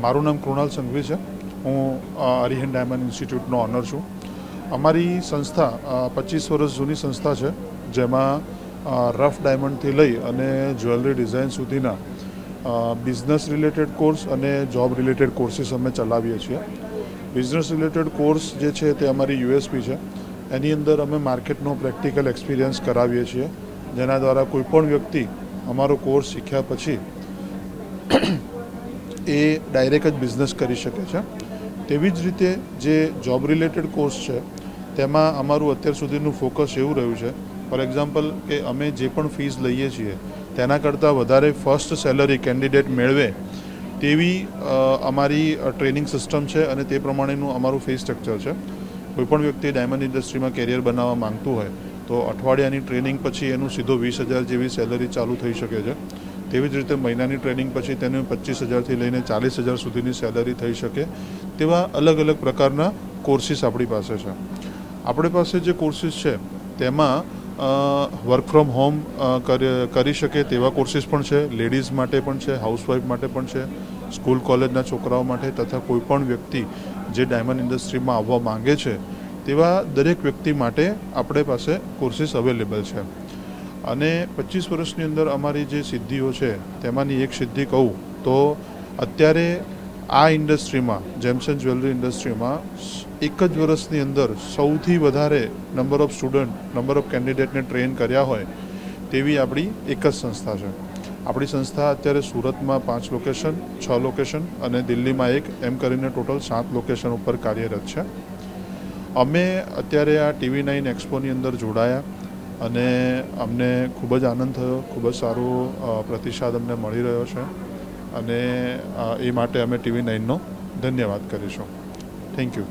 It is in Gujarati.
મારું નામ કૃણાલ સંઘવી છે. હું અરિહંત ડાયમંડ ઇન્સ્ટિટ્યૂટનો ઓનર છું. અમારી સંસ્થા 25 વર્ષ જૂની સંસ્થા છે, જેમાં રફ ડાયમંડથી લઈ અને જ્વેલરી ડિઝાઇન સુધીના બિઝનેસ રિલેટેડ કોર્સ અને જોબ રિલેટેડ કોર્સીસ અમે ચલાવીએ છીએ. બિઝનેસ રિલેટેડ કોર્સ જે છે તે અમારી યુએસપી છે. એની અંદર અમે માર્કેટનો પ્રેક્ટિકલ એક્સપિરિયન્સ કરાવીએ છીએ, જેના દ્વારા કોઈપણ વ્યક્તિ અમારો કોર્સ શીખ્યા પછી એ ડાયરેક્ટ જ બિઝનેસ કરી શકે છે. તેવી જ રીતે જે જોબ રિલેટેડ કોર્સ છે તેમાં અમારું અત્યાર સુધીનું ફોકસ એવું રહ્યું છે, ફોર એક્ઝામ્પલ કે અમે જે પણ ફીસ લઈએ છીએ તેના કરતાં વધારે ફર્સ્ટ સેલરી કેન્ડિડેટ મેળવે તેવી અમારી ટ્રેનિંગ સિસ્ટમ છે અને તે પ્રમાણેનું અમારું ફી સ્ટ્રક્ચર છે. કોઈપણ વ્યક્તિ ડાયમંડ ઇન્ડસ્ટ્રીમાં કેરિયર બનાવવા માંગતું હોય તો અઠવાડિયાની ટ્રેનિંગ પછી એનું સીધો 20,000 જેવી સેલરી ચાલુ થઈ શકે છે. તેવી જ રીતે મહિનાની ટ્રેનિંગ પછી તેને 25,000થી લઈને 40,000 સુધીની સેલરી થઈ શકે તેવા અલગ અલગ પ્રકારના કોર્સીસ આપણી પાસે છે. આપણી પાસે જે કોર્સીસ છે તેમાં વર્ક ફ્રોમ હોમ કરી શકે તેવા કોર્સીસ પણ છે, લેડીઝ માટે પણ છે, હાઉસવાઈફ માટે પણ છે, સ્કૂલ કોલેજના છોકરાઓ માટે તથા કોઈપણ વ્યક્તિ જે ડાયમંડ ઇન્ડસ્ટ્રીમાં આવવા માંગે છે તેવા દરેક વ્યક્તિ માટે આપણી પાસે કોર્સીસ અવેલેબલ છે. અને 25 વર્ષની અંદર અમારી જે સિદ્ધિઓ છે તેમાંની એક સિદ્ધિ કહું તો અત્યારે આ ઇન્ડસ્ટ્રીમાં, જેમ્સ એન્ડ જ્વેલરી ઇન્ડસ્ટ્રીમાં એક જ વર્ષની અંદર સૌથી વધારે number of student, number of કેન્ડિડેટને ટ્રેન કર્યા હોય તેવી આપણી એક જ સંસ્થા છે. આપણી સંસ્થા અત્યારે સુરતમાં 5 લોકેશન, 6 લોકેશન અને દિલ્હીમાં 1 એમ કરીને ટોટલ 7 લોકેશન ઉપર કાર્યરત છે. અમે અત્યારે આ TV9 એક્સપોની અંદર જોડાયા અને અમને ખૂબ જ આનંદ થયો, ખૂબ જ સારો પ્રતિસાદ અમને મળી રહ્યો છે અને એ માટે અમે TV9નો ધન્યવાદ કરીશું. Thank you.